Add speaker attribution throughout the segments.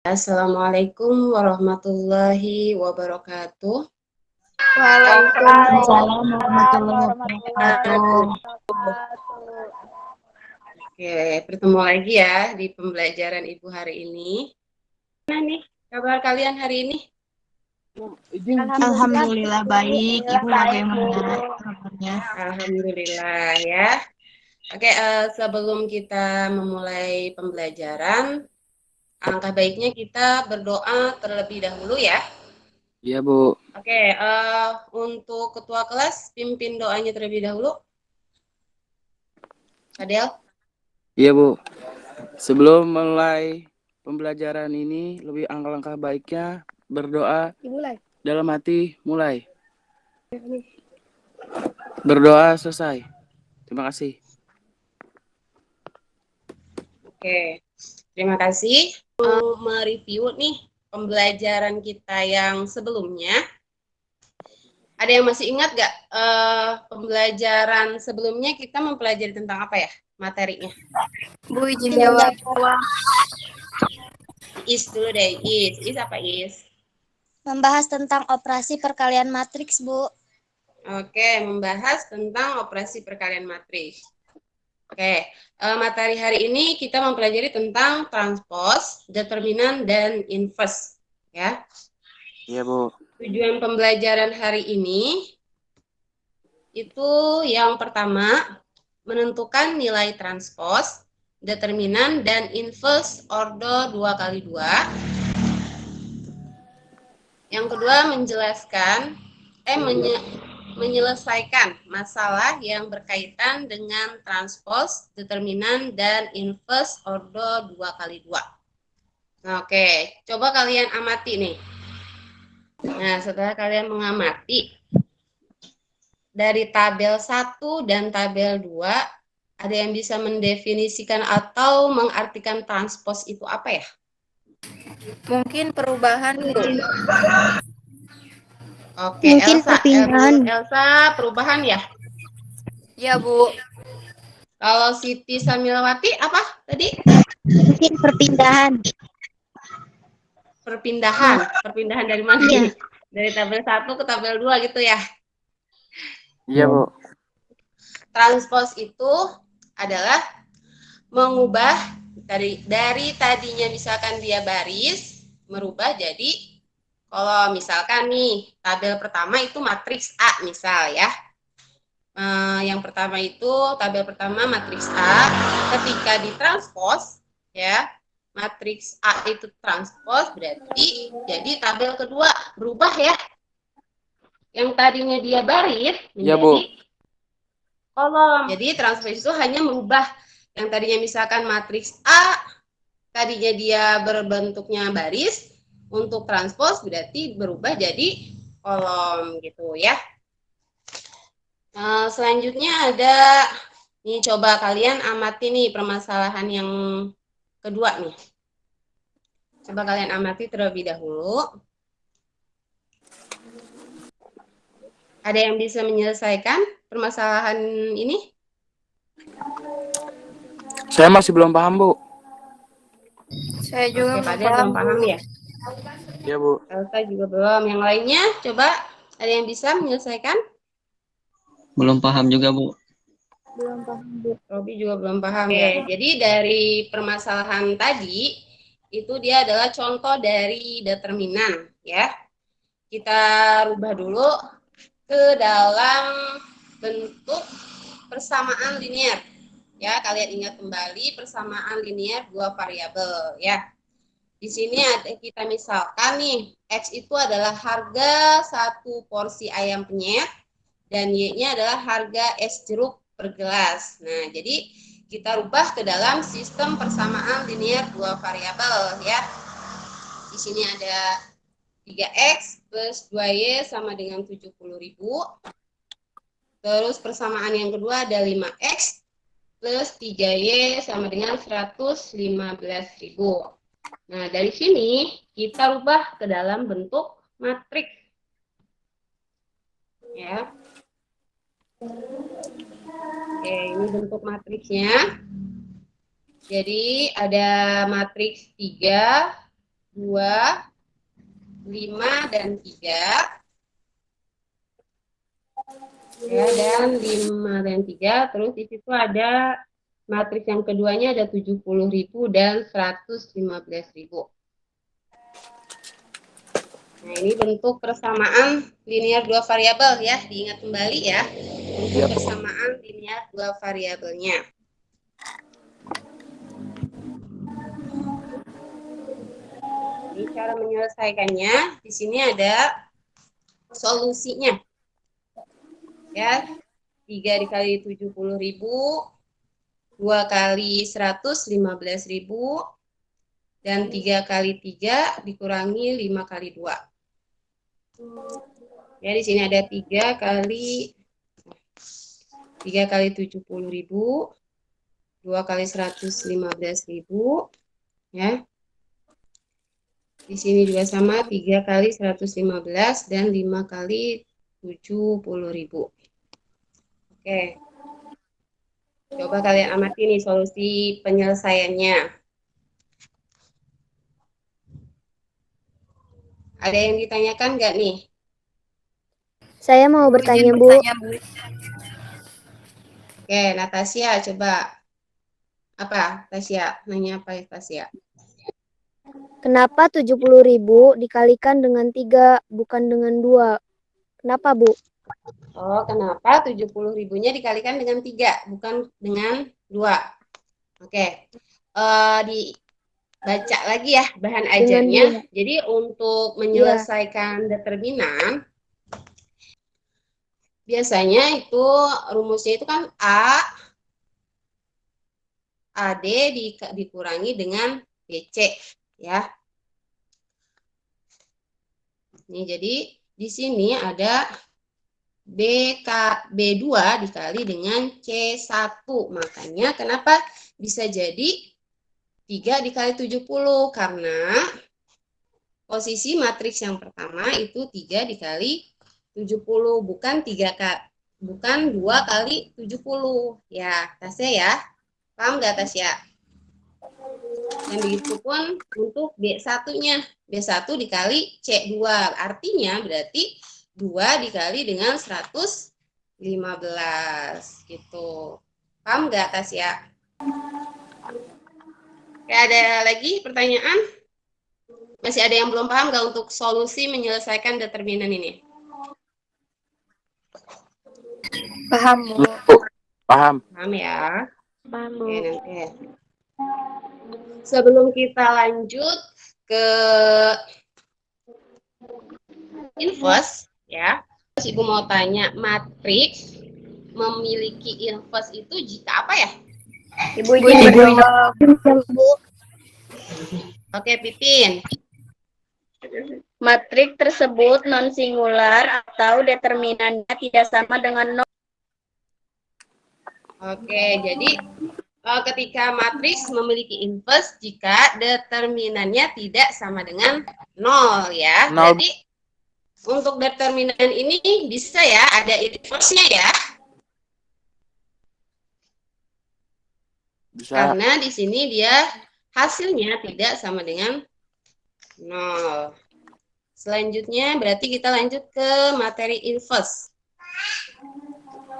Speaker 1: Assalamualaikum warahmatullahi wabarakatuh.
Speaker 2: Waalaikumsalam warahmatullahi
Speaker 1: Wabarakatuh.
Speaker 2: wabarakatuh.
Speaker 1: Oke, bertemu lagi ya di pembelajaran Ibu hari ini. Gimana nih kabar kalian hari ini?
Speaker 2: Alhamdulillah baik. Ibu bagaimana kabarnya?
Speaker 1: Alhamdulillah ya. Oke, sebelum kita memulai pembelajaran, alangkah baiknya kita berdoa terlebih dahulu ya.
Speaker 3: Iya, Bu.
Speaker 1: Oke, untuk ketua kelas pimpin doanya terlebih dahulu. Adel.
Speaker 3: Iya, Bu. Sebelum mulai pembelajaran ini, lebih alangkah baiknya berdoa dalam hati mulai. Berdoa selesai. Terima kasih.
Speaker 1: Oke, terima kasih. Mereview nih pembelajaran kita yang sebelumnya. Ada yang masih ingat gak pembelajaran sebelumnya kita mempelajari tentang apa ya materinya?
Speaker 2: Bu izin jawab.
Speaker 1: Is dulu deh, is apa is?
Speaker 2: Membahas tentang operasi perkalian matriks, Bu.
Speaker 1: Oke, membahas tentang operasi perkalian matriks. Oke, materi hari ini kita mempelajari tentang transpose, determinan, dan inverse. Ya.
Speaker 3: Iya, Bu.
Speaker 1: Tujuan pembelajaran hari ini itu yang pertama, menentukan nilai transpose, determinan, dan inverse ordo 2x2. Yang kedua, menyelesaikan masalah yang berkaitan dengan transpose, determinan, dan inverse ordo 2x2. Oke, coba kalian amati nih. Nah, setelah kalian mengamati, dari tabel 1 dan tabel 2, ada yang bisa mendefinisikan atau mengartikan transpose itu apa ya?
Speaker 4: Mungkin perubahan, Bu.
Speaker 1: Oke,
Speaker 2: Mungkin
Speaker 1: Elsa.
Speaker 2: perpindahan.
Speaker 1: Elsa, perubahan ya?
Speaker 4: Ya, Bu.
Speaker 1: Kalau Siti Samilawati apa tadi?
Speaker 2: Mungkin perpindahan.
Speaker 1: Perpindahan dari mana
Speaker 2: Iya.
Speaker 1: nih? Dari tabel 1 ke tabel 2 gitu ya?
Speaker 3: Iya, Bu.
Speaker 1: Transpose itu adalah mengubah dari tadinya misalkan dia baris, merubah jadi, kalau misalkan nih tabel pertama itu matriks A misal ya. Yang pertama itu tabel pertama matriks A, ketika ditranspose ya, matriks A itu transpose berarti jadi tabel kedua berubah ya. Yang tadinya dia baris
Speaker 3: Iya,
Speaker 1: menjadi
Speaker 3: Bu.
Speaker 1: kolom. Jadi transpose itu hanya merubah yang tadinya misalkan matriks A tadinya dia berbentuknya baris, untuk transpose berarti berubah jadi kolom gitu ya. Selanjutnya ada nih, coba kalian amati nih permasalahan yang kedua nih. Coba kalian amati terlebih dahulu. Ada yang bisa menyelesaikan permasalahan ini?
Speaker 3: Saya masih belum paham, Bu.
Speaker 4: Saya juga
Speaker 1: Oke, Pak Del belum paham ya?
Speaker 3: Iya, Bu.
Speaker 1: Elsa juga belum. Yang lainnya, coba ada yang bisa menyelesaikan?
Speaker 5: Belum paham juga, Bu.
Speaker 2: Belum paham, Bu.
Speaker 1: Robi juga belum paham ya. Jadi dari permasalahan tadi, itu dia adalah contoh dari determinan ya. Kita rubah dulu ke dalam bentuk persamaan linear. Ya, kalian ingat kembali persamaan linear dua variabel ya. Di sini ada kita misalkan nih, X itu adalah harga satu porsi ayam penyet dan Y-nya adalah harga es jeruk per gelas. Nah, jadi kita rubah ke dalam sistem persamaan linear dua variabel ya. Di sini ada 3X plus 2Y sama dengan 70.000. Terus persamaan yang kedua ada 5X plus 3Y sama dengan 115.000. Nah, dari sini kita rubah ke dalam bentuk matriks. Ya. Oke, ini bentuk matriksnya. Jadi ada matriks 3, 2, 5, dan 3. Ya, dan 5 dan 3. Terus di situ ada matriks yang keduanya ada 70.000 dan 115.000. Nah, ini bentuk persamaan linear dua variabel ya. Diingat kembali ya. Bentuk persamaan linear dua variabelnya. Ini cara menyelesaikannya. Di sini ada solusinya. Ya, 3 dikali 70.000, 2 kali 115.000, dan 3 kali 3 dikurangi 5 kali 2. Ya, di sini ada 3 kali 70.000, 2 kali 115.000, ya. Di sini juga sama, 3 kali 115 dan 5 kali 70.000. Oke. Coba kalian amati nih solusi penyelesaiannya. Ada yang ditanyakan nggak nih?
Speaker 2: Saya mau bertanya,
Speaker 4: Izin
Speaker 2: Bu.
Speaker 4: bertanya, Bu.
Speaker 1: Oke, Natasha coba. Apa, Tasya? Nanya apa, Tasya?
Speaker 2: Kenapa 70.000 dikalikan dengan 3, bukan dengan 2? Kenapa, Bu?
Speaker 1: Oh, kenapa 70.000-nya dikalikan dengan 3, bukan dengan 2? Oke. Dibaca lagi ya bahan ajarnya. Jadi untuk menyelesaikan determinan, biasanya itu rumusnya itu kan AD dikurangi dengan BC ya. Nih, jadi di sini ada B2 dikali dengan C1. Makanya kenapa bisa jadi 3 dikali 70? Karena posisi matriks yang pertama itu 3 dikali 70, bukan 2 kali 70. Ya, Tasya ya. Paham nggak, Tasya? Dan begitu pun untuk B1-nya. B1 dikali C2. Artinya berarti 2 dikali dengan 115 gitu. Paham nggak, Tasya? Oke, ada lagi pertanyaan? Masih ada yang belum paham nggak untuk solusi menyelesaikan determinan ini?
Speaker 4: Paham, Bu.
Speaker 3: Paham.
Speaker 1: Paham ya?
Speaker 2: Paham, Bu.
Speaker 1: Oke, nanti. Sebelum kita lanjut ke inverse, ya, Ibu mau tanya, matriks memiliki inverse itu jika apa ya?
Speaker 4: Ibu izin berjawab.
Speaker 1: Oke, Pipin.
Speaker 2: Matriks tersebut non-singular atau determinannya tidak sama dengan 0.
Speaker 1: Oke, jadi ketika matriks memiliki inverse jika determinannya tidak sama dengan 0 ya.
Speaker 3: 0.
Speaker 1: Jadi untuk determinan ini bisa ya ada inverse-nya ya.
Speaker 3: Bisa.
Speaker 1: Karena di sini dia hasilnya tidak sama dengan 0. Selanjutnya berarti kita lanjut ke materi inverse.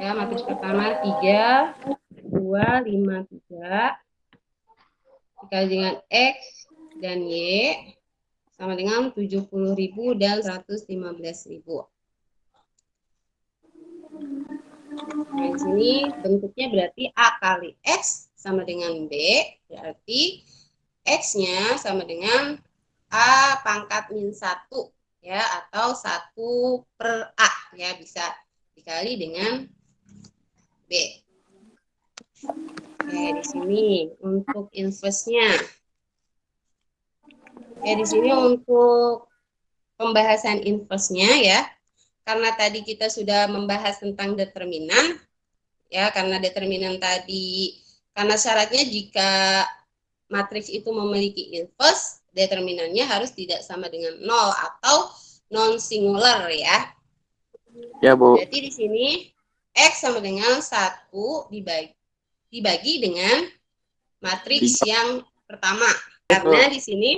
Speaker 1: Ya, matriks pertama 3, 2, 5, 3 dikali dengan X dan Y sama dengan 70.000 dan 115.000. Nah, di sini bentuknya berarti A kali X sama dengan B, berarti X-nya sama dengan A pangkat min 1 ya, atau 1 per A ya, bisa dikali dengan B. Oke, di sini untuk inverse-nya. Ya, di sini untuk pembahasan inverse-nya ya. Karena tadi kita sudah membahas tentang determinan ya, karena determinan tadi karena syaratnya jika matriks itu memiliki inverse, determinannya harus tidak sama dengan 0 atau non singular ya.
Speaker 3: Ya, Bu.
Speaker 1: Berarti di sini X sama dengan 1 dibagi dengan matriks yang pertama. Karena di sini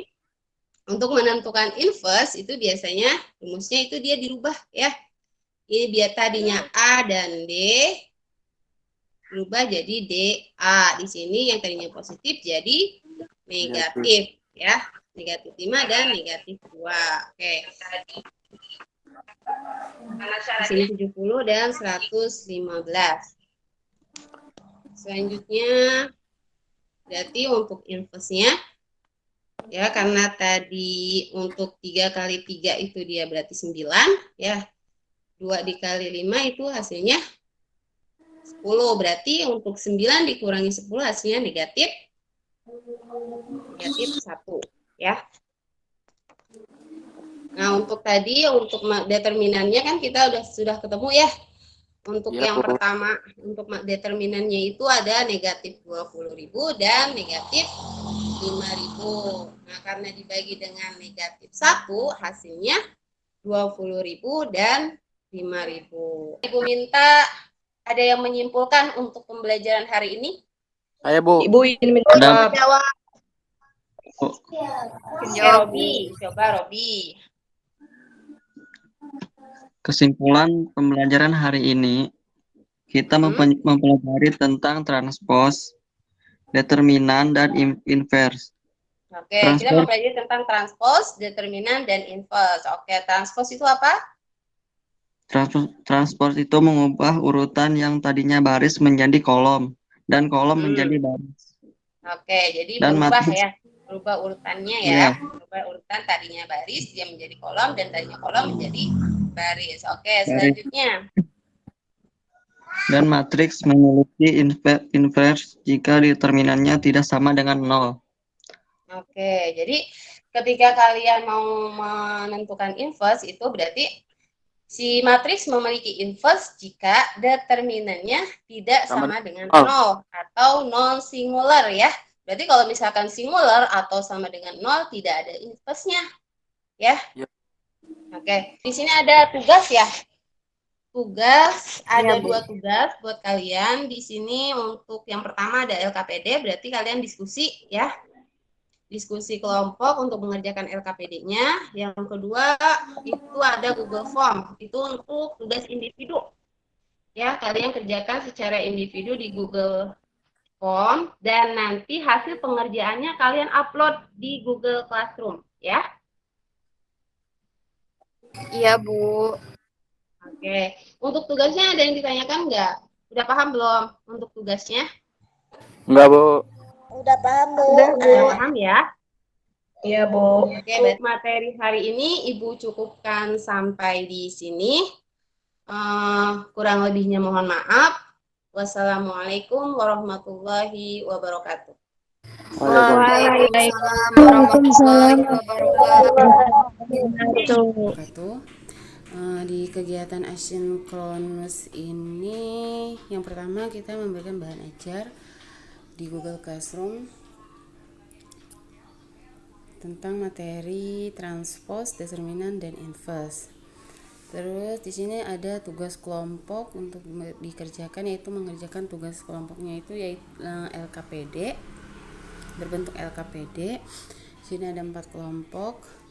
Speaker 1: Untuk menentukan inverse itu biasanya rumusnya itu dia dirubah ya. Ini biar tadinya A dan D berubah jadi DA. Di sini yang tadinya positif jadi negatif ya. Negatif 5 dan negatif 2. Oke. Di sini 70 dan 115. Selanjutnya berarti untuk inverse-nya ya, karena tadi untuk 3 kali 3 itu dia berarti 9 ya. 2 dikali 5 itu hasilnya 10. Berarti untuk 9 dikurangi 10 hasilnya negatif 1 ya. Nah, untuk tadi untuk determinannya kan kita sudah ketemu ya. Untuk
Speaker 3: Ya,
Speaker 1: yang
Speaker 3: Bu.
Speaker 1: pertama, untuk determinannya itu ada negatif 20.000 dan negatif 5.000. Nah, karena dibagi dengan negatif 1, hasilnya 20.000 dan 5.000. Ibu minta ada yang menyimpulkan untuk pembelajaran hari ini?
Speaker 3: Ayo, Bu.
Speaker 4: Ibu ingin
Speaker 5: Ada.
Speaker 4: menjawab.
Speaker 5: Bu.
Speaker 1: Oke, Robi. Coba Robi.
Speaker 5: Kesimpulan pembelajaran hari ini, kita mempelajari tentang transpose, determinan, dan inverse.
Speaker 1: Oke, kita mempelajari tentang transpose, determinan, dan inverse. Oke, transpose itu apa?
Speaker 5: Transpose itu mengubah urutan yang tadinya baris menjadi kolom, dan kolom menjadi baris.
Speaker 1: Oke, jadi
Speaker 5: Dan
Speaker 1: berubah
Speaker 5: matriks.
Speaker 1: ya. Berubah urutannya ya.
Speaker 5: Iya.
Speaker 1: Berubah urutan tadinya baris, dia menjadi kolom, dan tadinya kolom menjadi baris. Oke,
Speaker 5: Baris.
Speaker 1: selanjutnya.
Speaker 5: Dan matriks memiliki inverse jika determinannya tidak sama dengan 0.
Speaker 1: Oke, jadi ketika kalian mau menentukan inverse itu berarti si matriks memiliki inverse jika determinannya tidak sama dengan 0 atau non singular ya. Berarti kalau misalkan singular atau sama dengan 0 tidak ada inverse-nya. Ya.
Speaker 3: Yep.
Speaker 1: Oke, di sini ada tugas ya. Tugas, ada
Speaker 4: Bu.
Speaker 1: 2 tugas buat kalian. Di sini untuk yang pertama ada LKPD, berarti kalian diskusi ya. Diskusi kelompok untuk mengerjakan LKPD-nya. Yang kedua itu ada Google Form, itu untuk tugas individu. Ya, kalian kerjakan secara individu di Google Form dan nanti hasil pengerjaannya kalian upload di Google Classroom, ya.
Speaker 4: Iya, Bu.
Speaker 1: Oke, untuk tugasnya ada yang ditanyakan nggak? Udah paham belum untuk tugasnya?
Speaker 3: Enggak, Bu.
Speaker 2: Udah paham, Bu.
Speaker 1: Udah paham ya?
Speaker 4: Iya, Bu.
Speaker 1: Oke, baik. Materi hari ini Ibu cukupkan sampai di sini. Kurang lebihnya mohon maaf. Wassalamualaikum warahmatullahi wabarakatuh.
Speaker 4: Waalaikumsalam warahmatullahi wabarakatuh.
Speaker 6: Di kegiatan asinkronus ini yang pertama kita memberikan bahan ajar di Google Classroom tentang materi transpose, determinan, dan inverse. Terus di sini ada tugas kelompok untuk dikerjakan, yaitu mengerjakan tugas kelompoknya itu yaitu LKPD, berbentuk LKPD. Di sini ada 4 kelompok.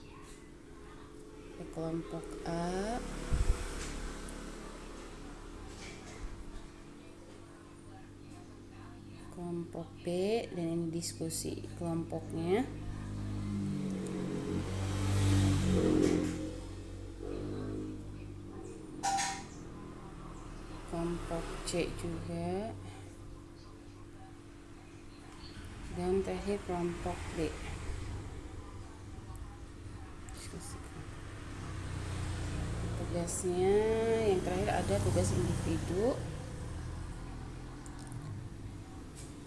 Speaker 6: Kelompok A, kelompok B, dan ini diskusi kelompoknya. Kelompok C juga, dan terakhir kelompok D. Tugasnya yang terakhir ada tugas individu.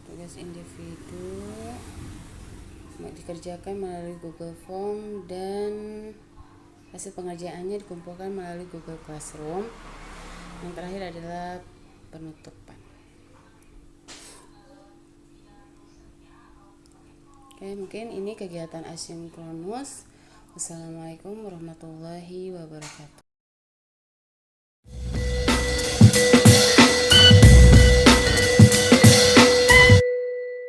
Speaker 6: Tugas individu dikerjakan melalui Google Form dan hasil pengerjaannya dikumpulkan melalui Google Classroom. Yang terakhir adalah penutupan. Oke, mungkin ini kegiatan asinkronus. Wassalamualaikum warahmatullahi wabarakatuh.